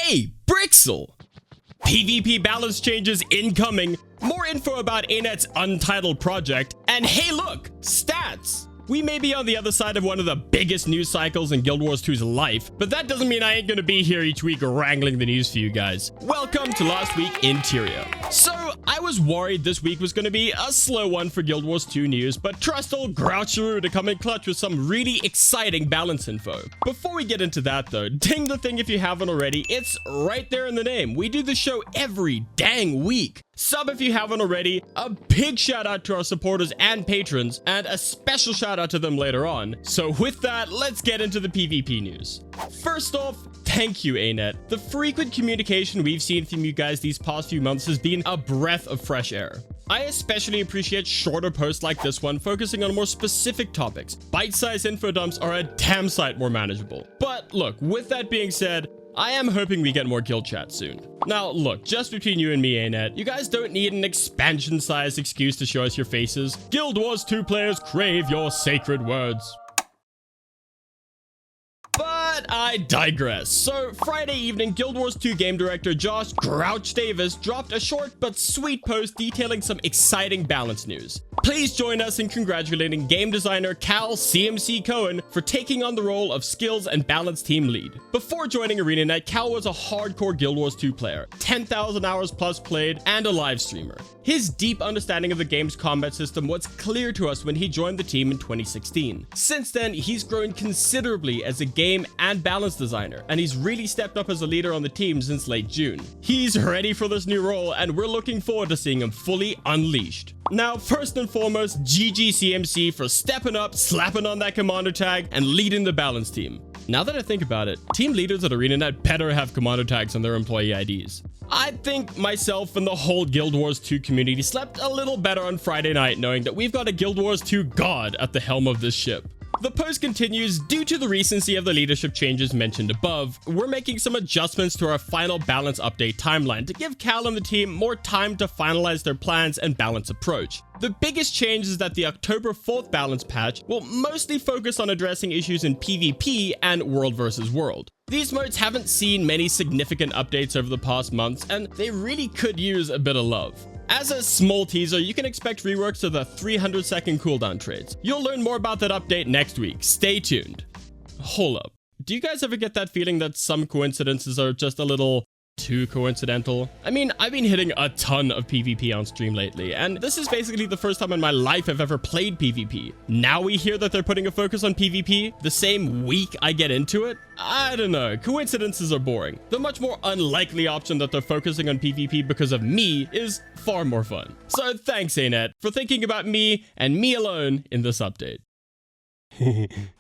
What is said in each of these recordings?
Hey, Brixel! PvP balance changes incoming, more info about ANET's Untitled project, and hey look, stats! We may be on the other side of one of the biggest news cycles in Guild Wars 2's life, but that doesn't mean I ain't gonna be here each week wrangling the news for you guys. Welcome to Last Week in Tyria. So, I was worried this week was gonna be a slow one for Guild Wars 2 news, but trust old Groucharoo to come in clutch with some really exciting balance info. Before we get into that though, ding the thing if you haven't already, it's right there in the name. We do the show every dang week. Sub if you haven't already, a big shout out to our supporters and patrons, and a special shout out to them later on. So with that, let's get into the PvP news. First off, thank you ANET. The frequent communication we've seen from you guys these past few months has been a breath of fresh air. I especially appreciate shorter posts like this one focusing on more specific topics. Bite-sized info dumps are a damn sight more manageable. But look, with that being said, I am hoping we get more guild chat soon. Now, look, just between you and me, ANET, you guys don't need an expansion-sized excuse to show us your faces. Guild Wars 2 players crave your sacred words. But I digress. So, Friday evening, Guild Wars 2 game director Josh Grouch Davis dropped a short but sweet post detailing some exciting balance news. Please join us in congratulating game designer Cal CMC Cohen for taking on the role of skills and balance team lead. Before joining ArenaNet, Cal was a hardcore Guild Wars 2 player, 10,000 hours plus played, and a live streamer. His deep understanding of the game's combat system was clear to us when he joined the team in 2016. Since then, he's grown considerably as a game and balance designer, and he's really stepped up as a leader on the team since late June. He's ready for this new role, and we're looking forward to seeing him fully unleashed. Now, first and foremost, GG CMC for stepping up, slapping on that commander tag, and leading the balance team. Now that I think about it, team leaders at ArenaNet better have commander tags on their employee IDs. I think myself and the whole Guild Wars 2 community slept a little better on Friday night knowing that we've got a Guild Wars 2 god at the helm of this ship. The post continues, due to the recency of the leadership changes mentioned above, we're making some adjustments to our final balance update timeline to give Cal and the team more time to finalize their plans and balance approach. The biggest change is that the October 4th balance patch will mostly focus on addressing issues in PvP and World vs. World. These modes haven't seen many significant updates over the past months, and they really could use a bit of love. As a small teaser, you can expect reworks to the 300-second cooldown trades. You'll learn more about that update next week. Stay tuned. Hold up. Do you guys ever get that feeling that some coincidences are just a little too coincidental? I mean, I've been hitting a ton of PvP on stream lately, and this is basically the first time in my life I've ever played PvP. Now we hear that they're putting a focus on PvP the same week I get into it? I don't know, coincidences are boring. The much more unlikely option that they're focusing on PvP because of me is far more fun. So thanks ANET for thinking about me and me alone in this update.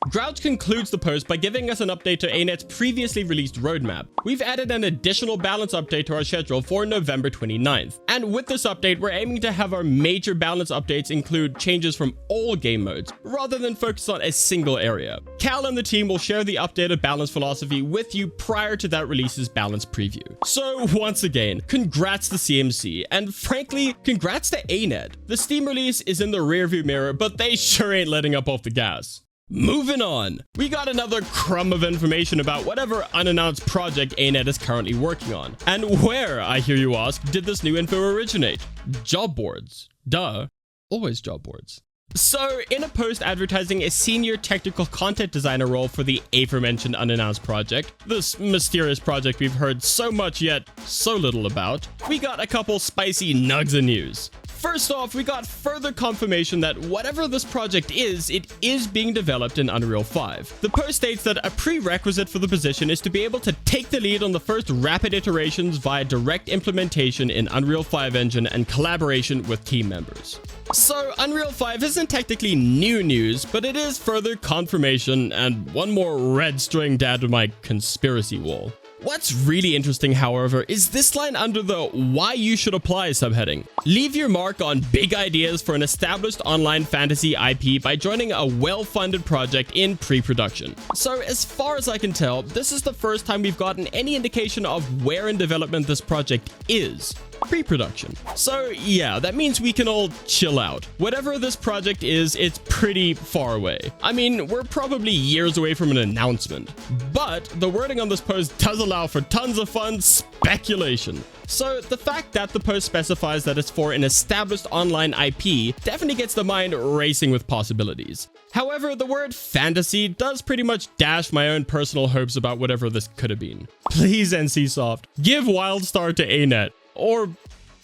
Grouch concludes the post by giving us an update to ANET's previously released roadmap. We've added an additional balance update to our schedule for November 29th. And with this update, we're aiming to have our major balance updates include changes from all game modes, rather than focus on a single area. Cal and the team will share the updated balance philosophy with you prior to that release's balance preview. So once again, congrats to CMC, and frankly, congrats to ANET. The Steam release is in the rearview mirror, but they sure ain't letting up off the gas. Moving on, we got another crumb of information about whatever unannounced project ANET is currently working on. And where, I hear you ask, did this new info originate? Job boards. Duh. Always job boards. So, in a post advertising a senior technical content designer role for the aforementioned unannounced project, this mysterious project we've heard so much yet so little about, we got a couple spicy nugs of news. First off, we got further confirmation that whatever this project is, it is being developed in Unreal 5. The post states that a prerequisite for the position is to be able to take the lead on the first rapid iterations via direct implementation in Unreal 5 engine and collaboration with team members. So, Unreal 5 isn't technically new news, but it is further confirmation and one more red string to add to my conspiracy wall. What's really interesting, however, is this line under the why you should apply subheading. Leave your mark on big ideas for an established online fantasy IP by joining a well-funded project in pre-production. So as far as I can tell, this is the first time we've gotten any indication of where in development this project is. pre-production. So yeah, that means we can all chill out. Whatever this project is, it's pretty far away. I mean, we're probably years away from an announcement, but the wording on this post does allow for tons of fun speculation. So the fact that the post specifies that it's for an established online IP definitely gets the mind racing with possibilities. However, the word fantasy does pretty much dash my own personal hopes about whatever this could have been. Please, NCSoft, give WildStar to ANET, or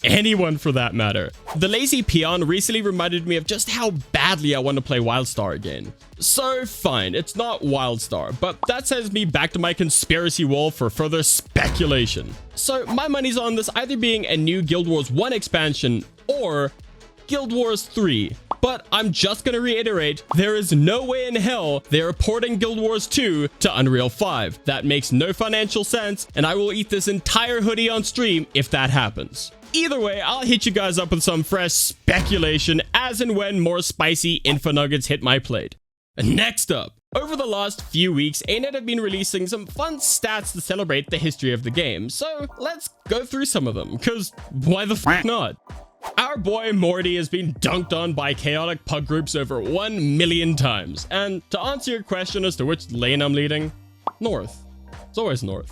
anyone for that matter. The lazy peon recently reminded me of just how badly I want to play WildStar again. So fine, it's not WildStar, but that sends me back to my conspiracy wall for further speculation. So my money's on this either being a new Guild Wars 1 expansion or Guild Wars 3. But I'm just gonna reiterate, there is no way in hell they're porting Guild Wars 2 to Unreal 5. That makes no financial sense, and I will eat this entire hoodie on stream if that happens. Either way, I'll hit you guys up with some fresh speculation as and when more spicy info nuggets hit my plate. Next up, over the last few weeks, ANET have been releasing some fun stats to celebrate the history of the game, so let's go through some of them, cause why the f not? Our boy Morty has been dunked on by chaotic pug groups over 1 million times, and to answer your question as to which lane I'm leading, north. It's always north.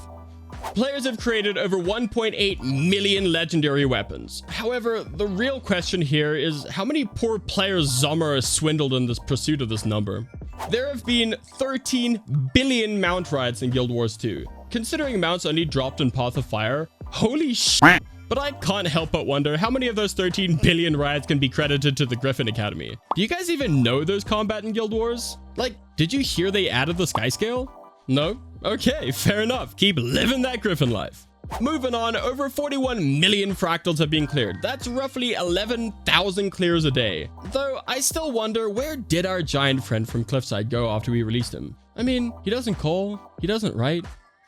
Players have created over 1.8 million legendary weapons. However, the real question here is how many poor players Zomer has swindled in this pursuit of this number. There have been 13 billion mount rides in Guild Wars 2. Considering mounts only dropped in Path of Fire, holy shit. But I can't help but wonder how many of those 13 billion rides can be credited to the Griffin Academy. Do you guys even know those combat in Guild Wars? Like, did you hear they added the sky scale? No? Okay, fair enough. Keep living that Griffin life. Moving on, over 41 million fractals have been cleared. That's roughly 11,000 clears a day. Though I still wonder, where did our giant friend from Cliffside go after we released him? I mean, he doesn't call, he doesn't write.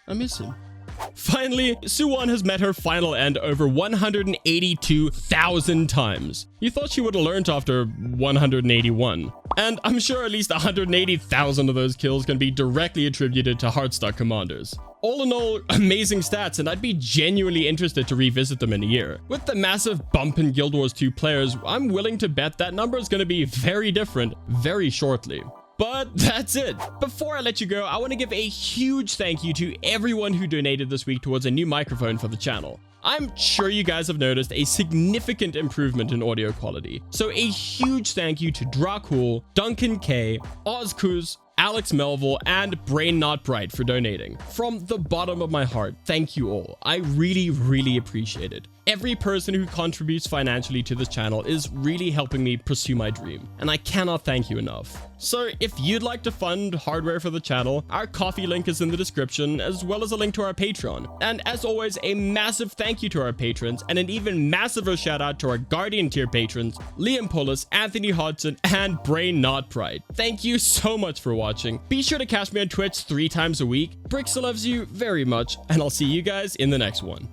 I miss him. Finally, Suwon has met her final end over 182,000 times. You thought she would have learned after 181. And I'm sure at least 180,000 of those kills can be directly attributed to Heartstuck commanders. All in all, amazing stats, and I'd be genuinely interested to revisit them in a year. With the massive bump in Guild Wars 2 players, I'm willing to bet that number is going to be very different very shortly. But that's it. Before I let you go, I want to give a huge thank you to everyone who donated this week towards a new microphone for the channel. I'm sure you guys have noticed a significant improvement in audio quality. So a huge thank you to Dracul, Duncan K, Ozkuz, Alex Melville, and Brain Not Bright for donating. From the bottom of my heart, thank you all. I really appreciate it. Every person who contributes financially to this channel is really helping me pursue my dream, and I cannot thank you enough. So if you'd like to fund hardware for the channel, our Ko-fi link is in the description, as well as a link to our Patreon. And as always, a massive thank you to our patrons, and an even massiver shout out to our Guardian tier patrons, Liam Pullis, Anthony Hodgson, and Brain Not Bright. Thank you so much for watching. Be sure to catch me on Twitch 3 times a week. Brixel loves you very much, and I'll see you guys in the next one.